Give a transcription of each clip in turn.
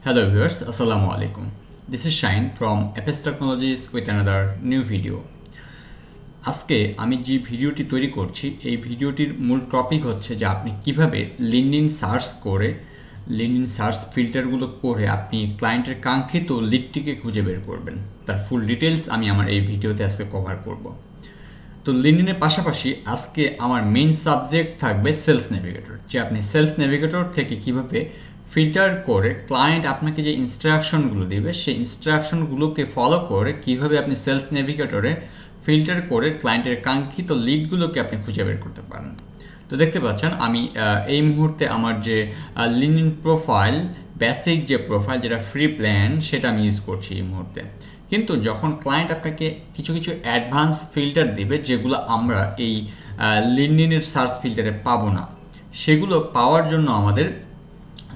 Hello viewers, Assalamu alaikum. This is Shine from FS Technologies with another new video. আজকে আমি যে ভিডিওটি তৈরি করছি এই ভিডিওটির মূল টপিক হচ্ছে যে আপনি কিভাবে লিঙ্কডইন সার্চ করে লিঙ্কডইন সার্চ ফিল্টারগুলো করে আপনি ক্লায়েন্টের কাঙ্ক্ষিত লিডটিকে খুঁজে বের করবেন। তার ফুল ডিটেইলস আমি আমার এই ভিডিওতে আজকে কভার করব। তো লিঙ্কডইনের পাশাপাশি আজকে আমার মেইন সাবজেক্ট থাকবে সেলস নেভিগেটর, যে আপনি সেলস নেভিগেটর থেকে কিভাবে ফিল্টার করে ক্লায়েন্ট আপনাকে যে ইনস্ট্রাকশনগুলো দেবে সেই ইনস্ট্রাকশনগুলোকে ফলো করে কিভাবে আপনি সেলস নেভিগেটরে ফিল্টার করে ক্লায়েন্টের কাঙ্ক্ষিত লিডগুলোকে আপনি খুঁজে বের করতে পারেন। তো দেখতে পাচ্ছেন আমি এই মুহূর্তে আমার যে লিঙ্কডইন প্রোফাইল বেসিক যে প্রোফাইল যেটা ফ্রি প্ল্যান সেটা আমি ইউজ করছি এই মুহূর্তে। কিন্তু যখন ক্লায়েন্ট আপনাকে কিছু কিছু অ্যাডভান্স ফিল্টার দেবে যেগুলো আমরা এই লিঙ্কডইনের সার্চ ফিল্টারে পাবো না, সেগুলো পাওয়ার জন্য আমাদের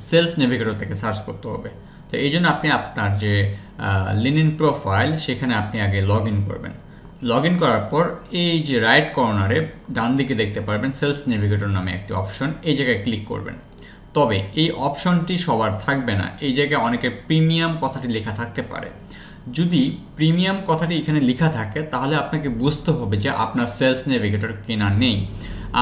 সেলস নেভিগেটর থেকে সার্চ করতে হবে। তো এই জন্য আপনি আপনার যে লিঙ্কডইন প্রোফাইল সেখানে আপনি আগে লগ ইন করবেন। লগ ইন করার পর এই যে রাইট কর্নারে ডান দিকে দেখতে পারবেন সেলস নেভিগেটর নামে একটি অপশন, এই জায়গায় ক্লিক করবেন। তবে এই অপশনটি সবার থাকবে না, এই জায়গায় অনেকের প্রিমিয়াম কথাটি লেখা থাকতে পারে। যদি প্রিমিয়াম কথাটি এখানে লেখা থাকে তাহলে আপনাকে বুঝতে হবে যে আপনার সেলস নেভিগেটর কেনা নেই।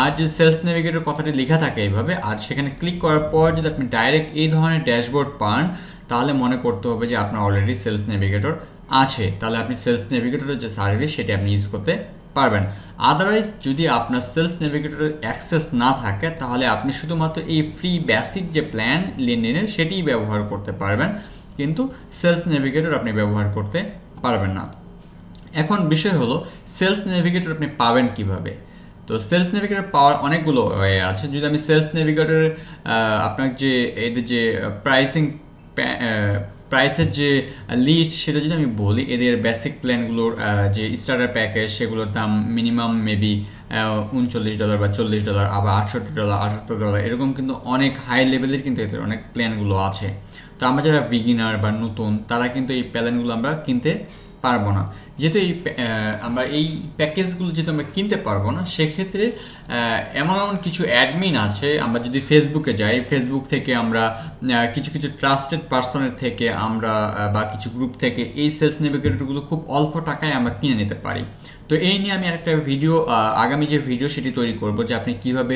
আর যদি সেলস নেভিগেটর কথাটি লেখা থাকে এইভাবে আর সেখানে ক্লিক করার পর যদি আপনি ডাইরেক্ট এই ধরনের ড্যাশবোর্ড পান তাহলে মনে করতে হবে যে আপনার অলরেডি সেলস নেভিগেটর আছে, তাহলে আপনি সেলস নেভিগেটরের যে সার্ভিস সেটি আপনি ইউজ করতে পারবেন। আদারওয়াইজ যদি আপনার সেলস নেভিগেটরের অ্যাক্সেস না থাকে তাহলে আপনি শুধুমাত্র এই ফ্রি বেসিক যে প্ল্যান লিঙ্কডইনের সেটিই ব্যবহার করতে পারবেন, কিন্তু সেলস নেভিগেটর আপনি ব্যবহার করতে পারবেন না। এখন বিষয় হলো সেলস নেভিগেটর আপনি পাবেন কিভাবে। তো সেলস নেভিগেটর পাওয়ার অনেকগুলো ওয়ে আছে। যদি আমি সেলস নেভিগেটরের আপনার যে এদের যে প্রাইসের যে লিস্ট সেটা যদি আমি বলি, এদের বেসিক প্ল্যানগুলোর যে স্টার্টার প্যাকেজ সেগুলোর দাম মিনিমাম মেবি $39 বা $40, আবার $68, $78 এরকম কিন্তু অনেক হাই লেভেলের কিন্তু এদের অনেক প্ল্যানগুলো আছে। তো আমরা যারা বিগিনার বা নতুন তারা কিন্তু এই প্ল্যানগুলো আমরা কিনতে পারবো না। যেহেতু আমরা এই প্যাকেজগুলো যেহেতু আমরা কিনতে পারবো না, সেক্ষেত্রে এমন এমন কিছু অ্যাডমিন আছে, আমরা যদি ফেসবুকে যাই ফেসবুক থেকে আমরা কিছু কিছু ট্রাস্টেড পার্সনের থেকে আমরা বা কিছু গ্রুপ থেকে এই সেলস নেভিগেটরগুলো খুব অল্প টাকায় আমরা কিনে নিতে পারি। তো এই নিয়ে আমি আরেকটা ভিডিও আগামী যে ভিডিও সেটি তৈরি করব যে আপনি কিভাবে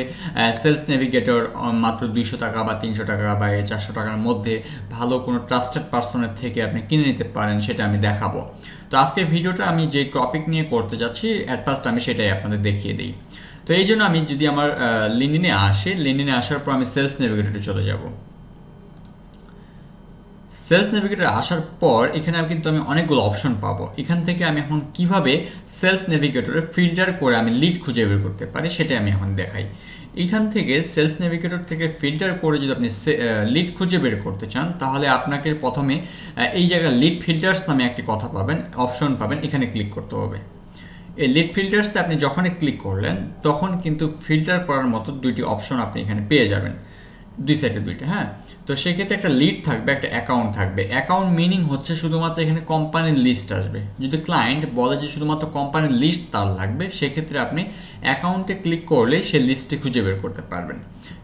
সেলস নেভিগেটর মাত্র $200 বা $300 বা $400 মধ্যে ভালো কোনো ট্রাস্টেড পার্সনের থেকে আপনি কিনে নিতে পারেন সেটা আমি দেখাবো। তো আজকে ভিডিওটা আমি যে টপিক নিয়ে করতে যাচ্ছি অ্যাট ফার্স্ট আমি সেটাই আপনাদের দেখিয়ে দিই। তো এই জন্য আমি যদি আমার লিঙ্কডইনে আসি, লিঙ্কডইনে আসার পর আমি সেলস নেভিগেটরে চলে যাব। সেলস নেভিগেটর আসার পর এখানে কিন্তু আমি অনেকগুলো অপশন পাবো। এখান থেকে আমি এখন কিভাবে সেলস নেভিগেটরে ফিল্টার করে আমি লিড খুঁজে বের করতে পারি সেটাই আমি এখন দেখাই। এখান থেকে সেলস নেভিগেটর থেকে ফিল্টার করে যদি আপনি লিড খুঁজে বের করতে চান তাহলে আপনাকে প্রথমে এই জায়গায় লিড ফিল্টার্স নামে একটি কথা পাবেন, অপশন পাবেন, এখানে ক্লিক করতে হবে। এই লিড ফিল্টার্সে আপনি যখনই ক্লিক করলেন তখন কিন্তু ফিল্টার করার মতো দুইটি অপশন আপনি এখানে পেয়ে যাবেন, দুই সাইডে দুইটা। হ্যাঁ, তো সেক্ষেত্রে একটা লিড থাকবে, একটা অ্যাকাউন্ট থাকবে। অ্যাকাউন্ট মিনিং হচ্ছে শুধুমাত্র এখানে কোম্পানির লিস্ট আসবে। যদি ক্লায়েন্ট বলে যে শুধুমাত্র কোম্পানির লিস্ট তার লাগবে সেক্ষেত্রে আপনি অ্যাকাউন্টে ক্লিক করলেই সেই লিস্টটি খুঁজে বের করতে পারবেন।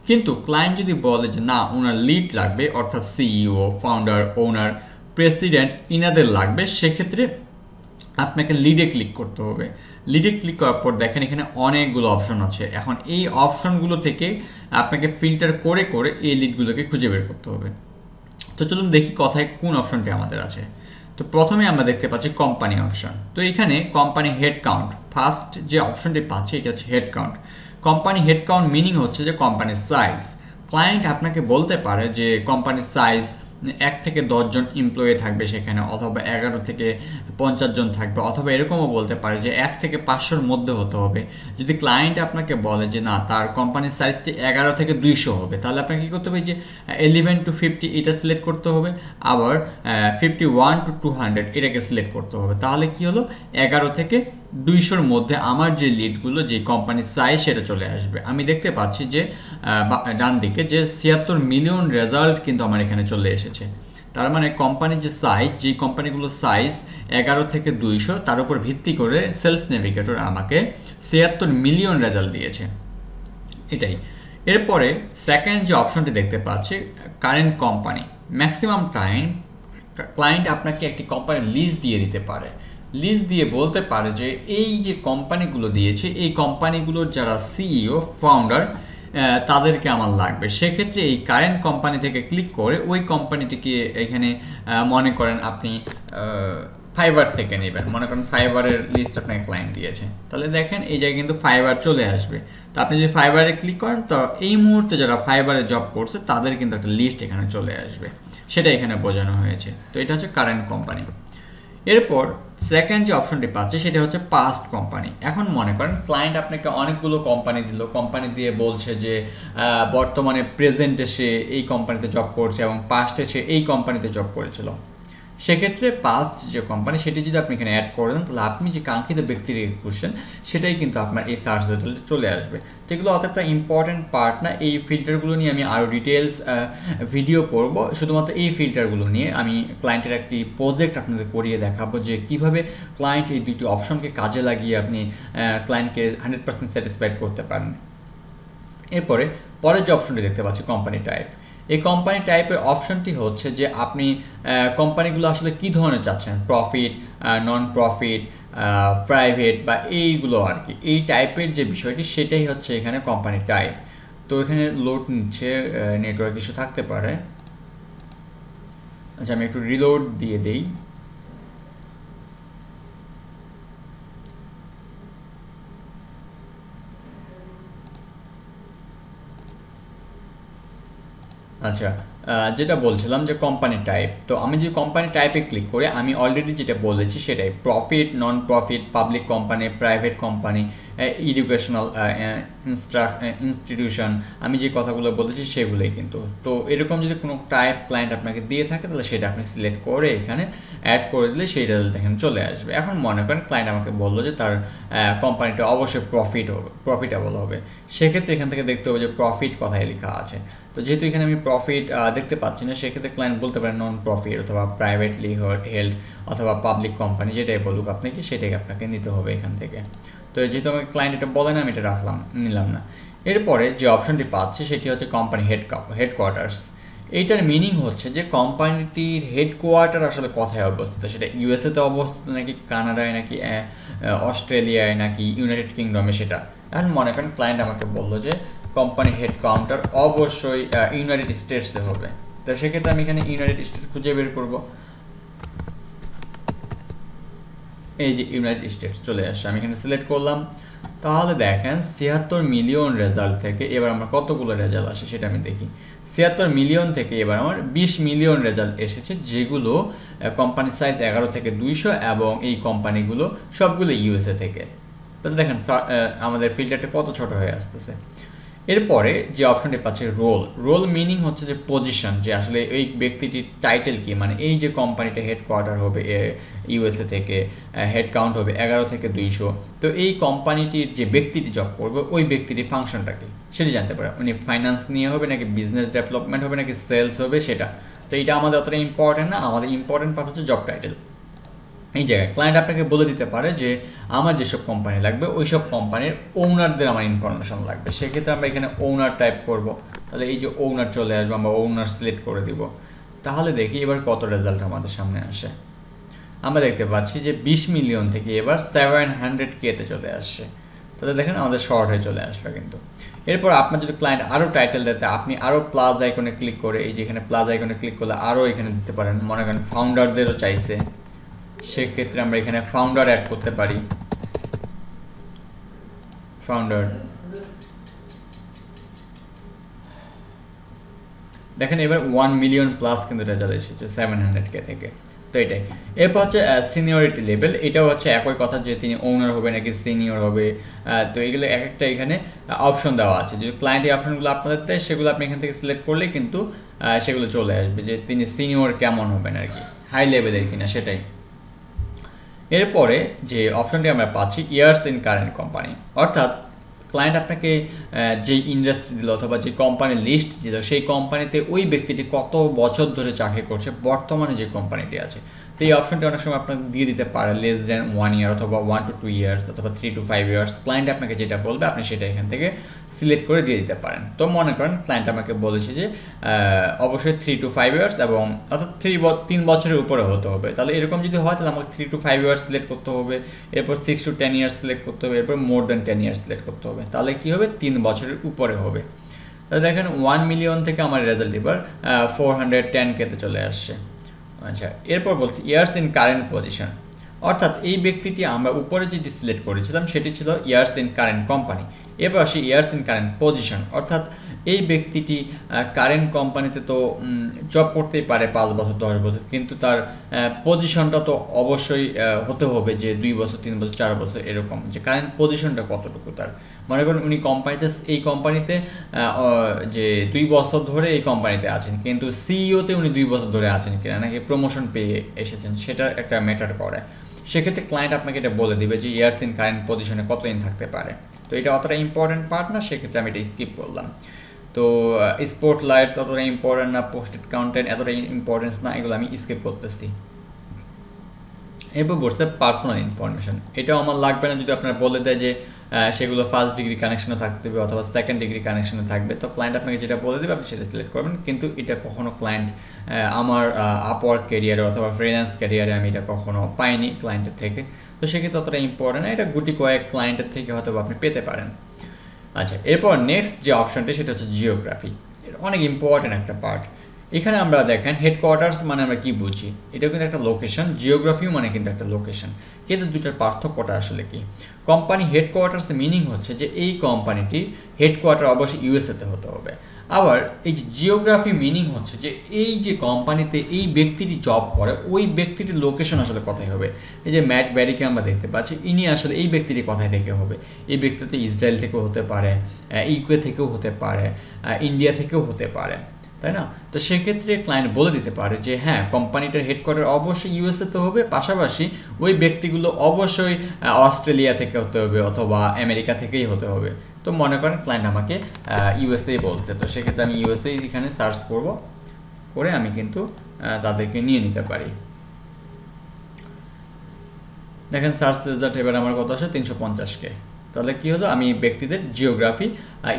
কিন্তু ক্লায়েন্ট যদি বলে যে না ওনার লিড লাগবে, অর্থাৎ সিইও, ফাউন্ডার, ওনার, প্রেসিডেন্ট ইনাদের লাগবে, সেক্ষেত্রে আপনাকে লিডে ক্লিক করতে হবে। লিডে ক্লিক করার পর দেখেন এখানে অনেকগুলো অপশন আছে। এখন এই অপশনগুলো থেকে আপনাকে ফিল্টার করে করে এই লিডগুলোকে খুঁজে বের করতে হবে। তো চলুন দেখি কথায় কোন অপশনটি আমাদের আছে। তো প্রথমে আমরা দেখতে পাচ্ছি কোম্পানি অপশন। তো এখানে কোম্পানি হেড কাউন্ট ফার্স্ট যে অপশনটি পাচ্ছি এটা হচ্ছে head count. Company head count meaning হচ্ছে যে কোম্পানির সাইজ। ক্লায়েন্ট আপনাকে বলতে পারে যে কোম্পানির সাইজ 1 থেকে 10 জন এমপ্লয়ি থাকবে সেখানে, অথবা 11 থেকে 50 জন থাকবে, অথবা এরকমও বলতে পারে যে 1 থেকে 500-র মধ্যে হতে হবে। যদি ক্লায়েন্ট আপনাকে বলে যে না তার কোম্পানির সাইজটি 11 থেকে 200 হবে তাহলে আপনাকে কী করতে হবে, যে 11 to 50 এটা সিলেক্ট করতে হবে, আবার 51 to 200 এটাকে সিলেক্ট করতে হবে। তাহলে কি হলো, 11 থেকে 200-র মধ্যে আমার যে লিডগুলো যে কোম্পানির সাইজ সেটা চলে আসবে। আমি দেখতে পাচ্ছি যে ডান দিকে যে 76 মিলিয়ন রেজাল্ট কিন্তু আমার এখানে চলে এসেছে। তার মানে কোম্পানির যে সাইজ, যে কোম্পানিগুলোর সাইজ 11 থেকে 200 তার উপর ভিত্তি করে সেলস নেভিগেটর আমাকে 76 মিলিয়ন রেজাল্ট দিয়েছে। এটাই। এরপরে সেকেন্ড যে অপশনটি দেখতে পাচ্ছি current company, maximum time client আপনাকে একটি কোম্পানির লিস্ট দিয়ে দিতে পারে, লিস্ট দিয়ে বলতে পারে যে এই যে কোম্পানিগুলো দিয়েছে এই কোম্পানিগুলোর যারা সিইও ফাউন্ডার তাদেরকে আমার লাগবে। সেক্ষেত্রে এই কারেন্ট কোম্পানি থেকে ক্লিক করে ওই কোম্পানিটিকে এখানে মনে করেন আপনি ফাইবার থেকে নেবেন, মনে করেন ফাইবারের লিস্ট আপনাকে ক্লায়েন্ট দিয়েছে, তাহলে দেখেন এই জায়গায় কিন্তু ফাইবার চলে আসবে। তো আপনি যদি ফাইবারে ক্লিক করেন তো এই মুহূর্তে যারা ফাইবারে জব করছে তাদের কিন্তু একটা লিস্ট এখানে চলে আসবে, সেটা এখানে বোঝানো হয়েছে। তো এটা হচ্ছে কারেন্ট কোম্পানি। এরপর সেকেন্ড যে অপশনটি পাচ্ছে সেটা হচ্ছে পাস্ট কোম্পানি। এখন মনে করেন ক্লায়েন্ট আপনাকে অনেকগুলো কোম্পানি দিল, কোম্পানি দিয়ে বলছে যে বর্তমানে প্রেজেন্টে সে এই কোম্পানিতে জব করছে এবং পাস্টে সে এই কোম্পানিতে জব করেছিল। সেক্ষেত্রে পাস্ট যে কোম্পানি সেটি যদি আপনি এখানে অ্যাড করে দেন তাহলে আপনি যে কাঙ্ক্ষিত ব্যক্তির কোশ্চেন সেটাই কিন্তু আপনার এই সার্চ রেজাল্টে চলে আসবে। তো এগুলো অতটা ইম্পর্ট্যান্ট পার্ট না, এই ফিল্টারগুলো নিয়ে আমি আরও ডিটেলস ভিডিও করব। শুধুমাত্র এই ফিল্টারগুলো নিয়ে আমি ক্লায়েন্টের একটি প্রজেক্ট আপনাদের করিয়ে দেখাবো যে কীভাবে ক্লায়েন্ট এই দুটি অপশনকে কাজে লাগিয়ে আপনি ক্লায়েন্টকে 100% স্যাটিসফাইড করতে পারেন। এরপরে পরের যে অপশনটি দেখতে পাচ্ছি কোম্পানি টাইপ। এই কোম্পানি টাইপের অপশনটি হচ্ছে যে আপনি কোম্পানিগুলো আসলে কী ধরনের চাচ্ছেন, প্রফিট, নন প্রফিট, প্রাইভেট বা এইগুলো আর কি, এই টাইপের যে বিষয়টি সেটাই হচ্ছে এখানে কোম্পানি টাইপ। তো এখানে লোড নিচ্ছে, নেটওয়ার্ক ইস্যু থাকতে পারে। আচ্ছা আমি একটু রিলোড দিয়ে দেই। আচ্ছা যেটা বলছিলাম যে কোম্পানি টাইপ, তো আমি যদি কোম্পানি টাইপে ক্লিক করি আমি অলরেডি যেটা বলেছি সেটাই, profit, non profit, public company, private company, educational institution, আমি যে কথাগুলো বলেছি সেগুলোই কিন্তু। তো এরকম যদি কোনো টাইপ ক্লায়েন্ট আপনাকে দিয়ে থাকে তাহলে সেটা আপনি সিলেক্ট করে এখানে অ্যাড করে দিলে সেই রেজাল্ট এখানে চলে আসবে। এখন মনে করেন ক্লায়েন্ট আমাকে বললো যে তার কোম্পানিটা অবশ্যই প্রফিটেবল হবে, সেক্ষেত্রে এখান থেকে দেখতে হবে যে প্রফিট কথায় লেখা আছে। তো যেহেতু এখানে আমি প্রফিট দেখতে পাচ্ছি না, সেক্ষেত্রে ক্লায়েন্ট বলতে পারে নন প্রফিট অথবা প্রাইভেটলি হেল্ড অথবা পাবলিক কোম্পানি, যেটাই বলুক আপনাকে সেটাই আপনাকে নিতে হবে এখান থেকে। তো যেহেতু আমাকে ক্লায়েন্ট এটা বলে না আমি এটা নিলাম না। এরপরে যে অপশনটি পাচ্ছি সেটি হচ্ছে কোম্পানি হেডকোয়ার্টার্স। এইটার মিনিং হচ্ছে যে কোম্পানিটির হেডকোয়ার্টার আসলে কোথায় অবস্থিত, সেটা ইউএসএতে অবস্থিত নাকি কানাডায় নাকি অস্ট্রেলিয়ায় নাকি ইউনাইটেড কিংডমে সেটা। এখন মনে করেন ক্লায়েন্ট আমাকে বললো যে কোম্পানি হেড কাউন্টার অবশ্যই ইউনাইটেড স্টেটসে হবে, তো সেক্ষেত্রে আমি এখানে ইউনাইটেড স্টেটস খুঁজে বের করব। এই যে ইউনাইটেড স্টেটস চলে আসছে, আমি এখানে সিলেক্ট করলাম। তাহলে দেখেন 76 মিলিয়ন রেজাল্ট থেকে এবার আমার কতগুলো রেজাল্ট আসে সেটা আমি দেখি। 76 মিলিয়ন থেকে এবার আমার 20 মিলিয়ন রেজাল্ট এসেছে, যেগুলো কোম্পানির সাইজ 11 থেকে 200 এবং এই কোম্পানিগুলো সবগুলো ইউএসএ থেকে। তাহলে দেখেন আমাদের ফিল্টারটা কত ছোট হয়ে আসতেছে। এরপরে যে অপশনটি পাচ্ছে রোল মিনিং হচ্ছে যে পজিশন, যে আসলে এই ব্যক্তিটির টাইটেল কি, মানে এই যে কোম্পানিটা হেডকোয়ার্টার হবে ইউএসএ থেকে, হেড কাউন্ট হবে 11 থেকে 200, তো এই কোম্পানিটির যে ব্যক্তিটি জব করবে ওই ব্যক্তিটির ফাংশনটা কি সেটি জানতে পারে, উনি ফাইন্যান্স নিয়ে হবে নাকি বিজনেস ডেভেলপমেন্ট হবে নাকি সেলস হবে সেটা। তো এটা আমাদের অতটা ইম্পর্টেন্ট না, আমাদের ইম্পর্টেন্ট পার্ট হচ্ছে জব টাইটেল। এই জায়গায় ক্লায়েন্ট আপনাকে বলে দিতে পারে যে আমার যেসব কোম্পানি লাগবে ওই সব কোম্পানির ওনারদের আমার ইনফরমেশন লাগবে, সেক্ষেত্রে আমরা এখানে ওনার টাইপ করব। তাহলে এই যে ওনার চলে আসবে, আমরা ওনার সিলেক্ট করে দিব। তাহলে দেখি এবার কত রেজাল্ট আমাদের সামনে আসে। আমরা দেখতে পাচ্ছি যে 20 মিলিয়ন থেকে এবার 700K-তে চলে আসছে। তাহলে দেখেন আমাদের শর্ট হয়ে চলে আসলো কিন্তু। এরপর আপনার যদি ক্লায়েন্ট আরও টাইটেল দিতে আপনি আরও প্লাস আইকনে ক্লিক করে, এই যে এখানে প্লাস আইকনে ক্লিক করলে আরও এখানে দিতে পারেন। মনে করেন ফাউন্ডারদেরও চাইছে, সেক্ষেত্রে আমরা এখানে ফাউন্ডার অ্যাড করতে পারি। ফাউন্ডার দেখেন এবার 1 মিলিয়ন প্লাস কিন্তু রেজাল্ট এসেছে 700K থেকে। তো এটাই। এরপর হচ্ছে সিনিয়রিটি লেভেল, এটাও হচ্ছে একই কথা যে তিনি ওনার হবে নাকি সিনিয়র হবে। তো এগুলো এক একটা এখানে অপশন দেওয়া আছে, যদি ক্লায়েন্ট এই অপশনগুলো আপনাদের দেয় সেগুলো আপনি এখান থেকে সিলেক্ট করলেই কিন্তু সেগুলো চলে আসবে যে তিনি সিনিয়র কেমন হবেন আর কি, হাই লেভেলের কিনা সেটাই। এরপরে যে অপশনটি আমরা পাচ্ছি ইয়ার্স ইন কারেন্ট কোম্পানি, অর্থাৎ ক্লায়েন্ট আপনাকে যেই ইন্ডাস্ট্রি দিল অথবা যে কোম্পানির লিস্ট দিল সেই কোম্পানিতে ওই ব্যক্তিটি কত বছর ধরে চাকরি করছে বর্তমানে যে কোম্পানিটি আছে। তো এই অপশনটি অনেক সময় আপনাকে দিয়ে দিতে পারে লেস দ্যান 1 ইয়ার অথবা 1 to 2 ইয়ার্স অথবা 3 to 5 ইয়ার্স। ক্লায়েন্ট আপনাকে যেটা বলবে আপনি সেটা এখান থেকে সিলেক্ট করে দিয়ে দিতে পারেন। তো মনে করেন ক্লায়েন্ট আমাকে বলেছে যে অবশ্যই 3 to 5 ইয়ার্স এবং অর্থাৎ 3 বছরের উপরে হতে হবে। তাহলে এরকম যদি হয় তাহলে আমাকে 3 to 5 ইয়ার্স সিলেক্ট করতে হবে, এরপর 6 to 10 ইয়ার্স সিলেক্ট করতে হবে, এরপর মোর দ্যান 10 ইয়ার্স সিলেক্ট করতে হবে। তাহলে কী হবে, 3 বছরের উপরে হবে। তাহলে দেখেন 1 মিলিয়ন থেকে আমার রেজাল্ট এবার 410K-তে চলে আসছে। আচ্ছা, এরপর বলছি ইয়ার্স ইন কারেন্ট পজিশন, অর্থাৎ এই ব্যক্তিটি আমরা উপরে যেটি সিলেক্ট করেছিলাম সেটি ছিল ইয়ার্স ইন কারেন্ট কোম্পানি। এবার আসি ইয়ার্স ইন কারেন্ট পজিশন, অর্থাৎ এই ব্যক্তিটি কারেন্ট কোম্পানিতে তো জব করতেই পারে 5 বছর 10 বছর, কিন্তু তার পজিশনটা তো অবশ্যই হতে হবে যে 2 বছর 3 বছর 4 বছর এরকম, যে কারেন্ট পজিশনটা কতটুকু তার। মনে করেন উনি এই কোম্পানিতে যে 2 বছর ধরে এই কোম্পানিতে আছেন, কিন্তু সিইওতে উনি 2 বছর ধরে আছেন কিনা, নাকি প্রমোশন পেয়ে এসেছেন, সেটা একটা ম্যাটার করে। সেক্ষেত্রে ক্লায়েন্ট আপনাকে এটা বলে দিবে যে ইয়ার্স ইন কারেন্ট পজিশনে কতদিন থাকতে পারে। তো এটা অতটা ইম্পর্টেন্ট পার্ট না, সেক্ষেত্রে আমি এটা স্কিপ করলাম। তো স্পট লাইটস অতটা ইম্পর্টেন্ট না, পোস্টেড কন্টেন্ট এতটা ইম্পর্টেন্স না, এগুলো আমি স্কিপ করতেছি। এরপর বসছে পার্সোনাল ইনফরমেশন। এটাও আমার লাগবে না যদি আপনার বলে দেয় যে সেগুলো 1st ডিগ্রি কানেকশনে থাকতে হবে অথবা 2nd ডিগ্রি কানেকশনে থাকবে, তো ক্লায়েন্ট আপনাকে যেটা বলে দেবে আপনি সেটা সিলেক্ট করবেন। কিন্তু এটা কখনো ক্লায়েন্ট আমার আপওয়ার্ক ক্যারিয়ারে অথবা ফ্রিল্যান্স ক্যারিয়ারে আমি এটা কখনো পাইনি ক্লায়েন্টের থেকে, তো সেক্ষেত্রে অতটা ইম্পর্টেন্ট না, এটা গুটি কয়েক ক্লায়েন্টের থেকে হয়তো আপনি পেতে পারেন। আচ্ছা, এরপর নেক্সট যে অপশনটি সেটা হচ্ছে জিওগ্রাফি। এটা অনেক ইম্পর্টেন্ট একটা পার্ট। এখানে আমরা দেখেন হেডকোয়ার্টার্স মানে আমরা কি বুঝি, এটাও কিন্তু একটা লোকেশন, জিওগ্রাফিও মানে কিন্তু একটা লোকেশন, কিন্তু দুটার পার্থক্যটা আসলে কি। কোম্পানি হেডকোয়ার্টার্স মিনিং হচ্ছে যে এই কোম্পানিটি হেডকোয়ার্টার অবশ্যই ইউএসএতে হতে হবে। আবার এই যে জিওগ্রাফি মিনিং হচ্ছে যে এই যে কোম্পানিতে এই ব্যক্তিটি জব করে ওই ব্যক্তিটির লোকেশন আসলে কোথায় হবে। এই যে ম্যাট ব্যারিকে আমরা দেখতে পাচ্ছি, ইনি আসলে এই ব্যক্তিটি কোথায় থেকে হবে। এই ব্যক্তিটি ইসরায়েল থেকেও হতে পারে, ইউকে থেকেও হতে পারে, ইন্ডিয়া থেকেও হতে পারে, তাই না। তো সেক্ষেত্রে ক্লায়েন্ট বলে দিতে পারে যে হ্যাঁ কোম্পানিটার হেডকোয়ার্টার অবশ্যই ইউএসএতে হবে, পাশাপাশি ওই ব্যক্তিগুলো অবশ্যই অস্ট্রেলিয়া থেকে হতে হবে অথবা আমেরিকা থেকেই হতে হবে। তো মনে করেন ক্লায়েন্ট আমাকে ইউএসএ বলছে, তো সেক্ষেত্রে আমি ইউএসএ এখানে সার্চ করব, করে আমি কিন্তু তাদেরকে নিয়ে নিতে পারি। দেখেন সার্চ রেজাল্ট এবার আমার কত আসে, 350K। তাহলে কী হলো, আমি ব্যক্তিদের জিওগ্রাফি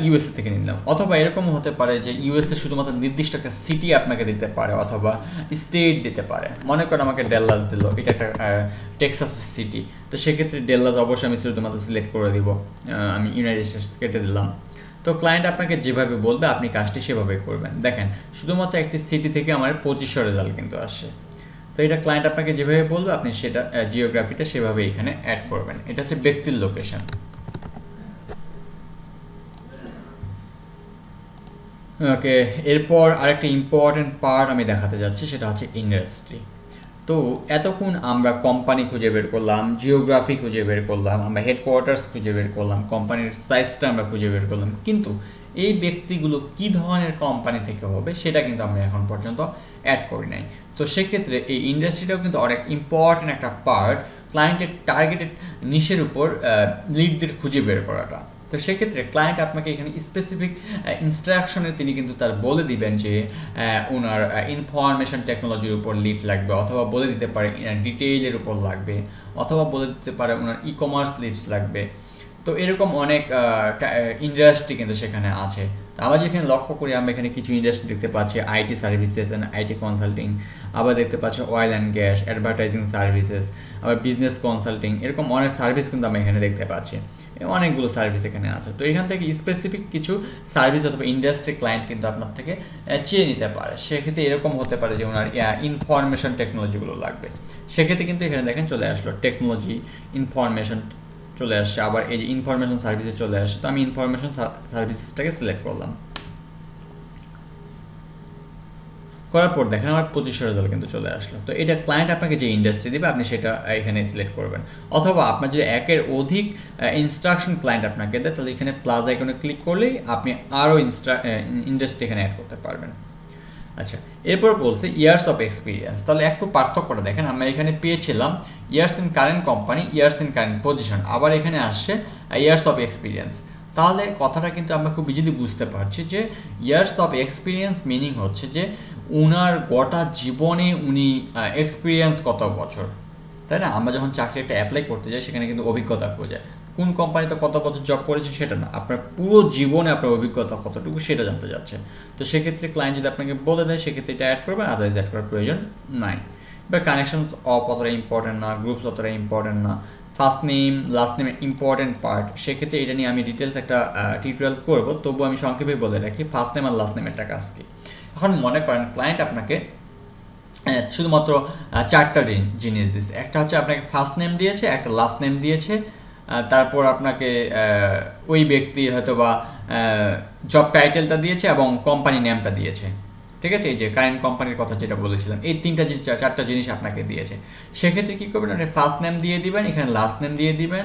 ইউএসএ থেকে নিলাম। অথবা এরকমও হতে পারে যে ইউএসএ শুধুমাত্র নির্দিষ্ট একটা সিটি আপনাকে দিতে পারে অথবা স্টেট দিতে পারে। মনে করেন আমাকে ডেল্লাস দিল, এটা একটা টেক্সাস সিটি, তো সেক্ষেত্রে ডেল্লাস অবশ্যই আমি শুধুমাত্র সিলেক্ট করে দিব, আমি ইউনাইটেড স্টেটস কেটে দিলাম। তো ক্লায়েন্ট আপনাকে যেভাবে বলবে আপনি কাজটি সেভাবে করবেন। দেখেন শুধুমাত্র একটি সিটি থেকে আমার 2500 রেজাল্ট কিন্তু আসে। তো এটা ক্লায়েন্ট আপনাকে যেভাবে বলবে আপনি সেটা জিওগ্রাফিটা সেভাবে এখানে অ্যাড করবেন। এটা হচ্ছে ব্যক্তির লোকেশন। ওকে, এরপর আরেকটা ইম্পর্টেন্ট পার্ট আমি দেখাতে যাচ্ছি, সেটা হচ্ছে ইন্ডাস্ট্রি। তো এতক্ষণ আমরা কোম্পানি খুঁজে বের করলাম, জিওগ্রাফি খুঁজে বের করলাম, আমরা হেডকোয়ার্টার্স খুঁজে বের করলাম, কোম্পানির সাইজটা আমরা খুঁজে বের করলাম, কিন্তু এই ব্যক্তিগুলো কী ধরনের কোম্পানি থেকে হবে সেটা কিন্তু আমরা এখন পর্যন্ত অ্যাড করি নাই। তো সেক্ষেত্রে এই ইন্ডাস্ট্রিটাও কিন্তু অনেক ইম্পর্টেন্ট একটা পার্ট, ক্লায়েন্টের টার্গেটেড নিশের উপর লিডদের খুঁজে বের করাটা। তো সেক্ষেত্রে ক্লায়েন্ট আপনাকে এখানে স্পেসিফিক ইনস্ট্রাকশনে তিনি কিন্তু তার বলে দিবেন যে ওনার ইনফরমেশন টেকনোলজির উপর লিড লাগবে, অথবা বলে দিতে পারে ডিটেইলের উপর লাগবে, অথবা বলে দিতে পারে ওনার ই কমার্স লিডস লাগবে। তো এরকম অনেক ইন্ডাস্ট্রি কিন্তু সেখানে আছে। তো আমরা যেখানে লক্ষ্য করি আমরা এখানে কিছু ইন্ডাস্ট্রি দেখতে পাচ্ছি, IT services and IT consulting, আবার দেখতে পাচ্ছি oil and gas, advertising services, আবার বিজনেস কনসাল্টিং, এরকম অনেক সার্ভিস কিন্তু আমরা এখানে দেখতে পাচ্ছি, অনেকগুলো সার্ভিস এখানে আছে। তো এখান থেকে স্পেসিফিক কিছু সার্ভিস অথবা ইন্ডাস্ট্রি ক্লায়েন্ট কিন্তু আপনার থেকে চেয়ে নিতে পারে। সেক্ষেত্রে এরকম হতে পারে যে ওনার ইনফরমেশন টেকনোলজিগুলো লাগবে, সেক্ষেত্রে কিন্তু এখানে দেখেন চলে আসলো টেকনোলজি, ইনফরমেশন চলে আসছে, আবার এই যে ইনফরমেশন সার্ভিসে চলে আসছে। তো আমি ইনফরমেশন সার্ভিসটাকে সিলেক্ট করলাম, করার পর দেখেন আমার 2500 রেজাল্ট কিন্তু চলে আসলো। তো এটা ক্লায়েন্ট আপনাকে যে ইন্ডাস্ট্রি দেবে আপনি সেটা এখানে সিলেক্ট করবেন, অথবা আপনার যদি একের অধিক ইনস্ট্রাকশন ক্লায়েন্ট আপনাকে দেয় তাহলে এখানে প্লাস আইকনে ক্লিক করলেই আপনি আরও ইন্ডাস্ট্রি এখানে অ্যাড করতে পারবেন। আচ্ছা, এরপর বলছে ইয়ার্স অফ এক্সপিরিয়েন্স। তাহলে একটু পার্থক্যটা দেখেন, আমরা এখানে পেয়েছিলাম years in current company, years in current position, আবার এখানে আসছে ইয়ার্স অফ এক্সপিরিয়েন্স। তাহলে কথাটা কিন্তু আমরা খুব ইজিলি বুঝতে পারছি যে ইয়ার্স অফ এক্সপিরিয়েন্স মিনিং হচ্ছে যে উনার গোটা জীবনে উনি এক্সপিরিয়েন্স কত বছর, তাই না। আমরা যখন চাকরি একটা অ্যাপ্লাই করতে যাই সেখানে কিন্তু অভিজ্ঞতা খোঁজে, কোন কোম্পানিতে কত বছর জব করেছে সেটা না, আপনার পুরো জীবনে আপনার অভিজ্ঞতা কতটুকু সেটা জানতে যাচ্ছে। তো সেক্ষেত্রে ক্লায়েন্ট যদি আপনাকে বলে দেয় সেক্ষেত্রে এটা অ্যাড করবেন, আদারওয়াইজ অ্যাড করার প্রয়োজন নাই। এবার কানেকশনস অতটা ইম্পর্টেন্ট না, গ্রুপস অতটা ইম্পর্টেন্ট না, first name last name important part, সেক্ষেত্রে এটা নিয়ে আমি ডিটেলস একটা টিউটোরিয়াল করবো, তবু আমি সংক্ষেপে বলে রাখি ফার্স্ট নেম আর লাস্ট নেমের কাজ কি। এখন মনে করেন ক্লায়েন্ট আপনাকে শুধুমাত্র 4টা জিনিস দিচ্ছে, একটা হচ্ছে আপনাকে ফার্স্ট নেম দিয়েছে, একটা লাস্ট নেম দিয়েছে, তারপর আপনাকে ওই ব্যক্তির হয়তো বা জব টাইটেলটা দিয়েছে এবং কোম্পানি নেমটা দিয়েছে, ঠিক আছে, এই যে কারেন্ট কোম্পানির কথা যেটা বলেছিলাম, এই 4টা জিনিস আপনাকে দিয়েছে। সেক্ষেত্রে কী করবেন, আপনি ফার্স্ট নেম দিয়ে দিবেন, এখানে লাস্ট নেম দিয়ে দিবেন,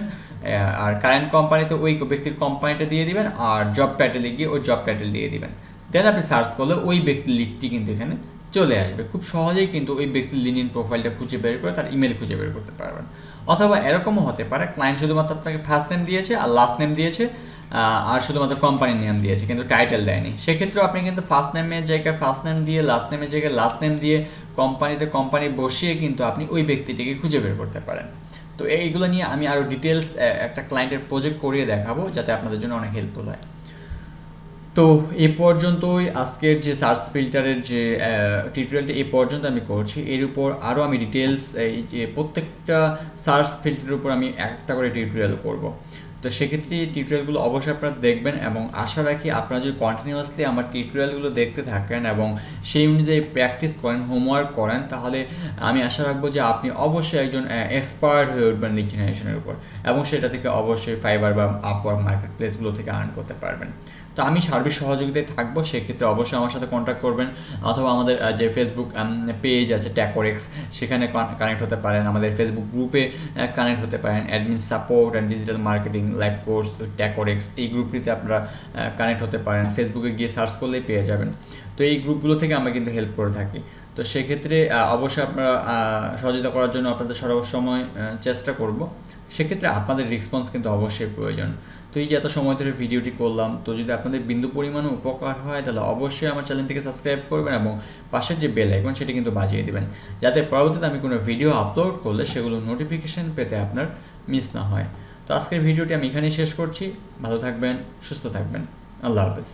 আর কারেন্ট কোম্পানিতে ওই ব্যক্তির কোম্পানিটা দিয়ে দিবেন, আর জব টাইটেলে গিয়ে ওই জব টাইটেল দিয়ে দিবেন। দেন আপনি সার্চ করলে ওই ব্যক্তির লিস্টটি কিন্তু এখানে চলে আসবে। খুব সহজেই কিন্তু ওই ব্যক্তির লিঙ্কডিন প্রোফাইলটা খুঁজে বের করে তার ইমেল খুঁজে বের করতে পারবেন। অথবা এরকমও হতে পারে ক্লায়েন্ট শুধুমাত্র আপনাকে ফার্স্ট নেম দিয়েছে আর লাস্ট নেম দিয়েছে, আর শুধুমাত্র কোম্পানির নেম দিয়েছে কিন্তু টাইটেল দেয়নি, সেক্ষেত্রেও আপনি কিন্তু ফার্স্ট নেমের জায়গায় ফার্স্ট নেম দিয়ে, লাস্ট নেমের জায়গায় লাস্ট নেম দিয়ে, কোম্পানিতে কোম্পানি বসিয়ে কিন্তু আপনি ওই ব্যক্তিটিকে খুঁজে বের করতে পারেন। তো এইগুলো নিয়ে আমি আরও ডিটেলস একটা ক্লায়েন্টের প্রজেক্ট করিয়ে দেখাবো, যাতে আপনাদের জন্য অনেক হেল্পফুল হয়। তো এই পর্যন্তই আজকের যে সার্চ ফিল্টারের যে টিউটোরিয়ালটা এই পর্যন্ত আমি করছি। এর উপর আরও আমি ডিটেলস এই যে প্রত্যেকটা সার্চ ফিল্টারের উপর আমি একটা করে টিউটোরিয়াল করব। তো সেক্ষেত্রে টিউটোরিয়ালগুলো অবশ্যই আপনারা দেখবেন এবং আশা রাখি আপনারা যদি কন্টিনিউয়াসলি আমার টিউটোরিয়ালগুলো দেখতে থাকেন এবং সেই অনুযায়ী প্র্যাকটিস করেন, হোমওয়ার্ক করেন, তাহলে আমি আশা রাখবো যে আপনি অবশ্যই একজন এক্সপার্ট হয়ে উঠবেন লিড জেনারেশনের উপর, এবং সেটা থেকে অবশ্যই ফাইবার বা আপওয়ার্ক মার্কেট প্লেসগুলো থেকে আর্ন করতে পারবেন। তো আমি সার্বিক সহযোগিতায় থাকবো, সেক্ষেত্রে অবশ্যই আমার সাথে কন্ট্যাক্ট করবেন, অথবা আমাদের যে ফেসবুক পেজ আছে ট্যাকোরেক্স, সেখানে কানেক্ট হতে পারেন, আমাদের ফেসবুক গ্রুপে কানেক্ট হতে পারেন, admin support and digital marketing live course ট্যাকোরেক্স, এই গ্রুপটিতে আপনারা কানেক্ট হতে পারেন, ফেসবুকে গিয়ে সার্চ করলেই পেয়ে যাবেন। তো এই গ্রুপগুলো থেকে আমরা কিন্তু হেল্প করে থাকি। তো সেক্ষেত্রে অবশ্যই আপনারা সহযোগিতা করার জন্য আপনাদের সর্বসময় চেষ্টা করব। সেক্ষেত্রে আপনাদের রেসপন্স কিন্তু অবশ্যই প্রয়োজন। তো এই যে এত সময় ধরে ভিডিওটি করলাম, তো যদি আপনাদের বিন্দু পরিমাণও উপকার হয় তাহলে অবশ্যই আমার চ্যানেলটিকে সাবস্ক্রাইব করবেন এবং পাশের যে বেল আইকন সেটি কিন্তু বাজিয়ে দেবেন, যাতে পরবর্তীতে আমি কোনো ভিডিও আপলোড করলে সেগুলো নোটিফিকেশান পেতে আপনার মিস না হয়। তো আজকের ভিডিওটি আমি এখানেই শেষ করছি। ভালো থাকবেন, সুস্থ থাকবেন, আল্লাহ হাফেজ।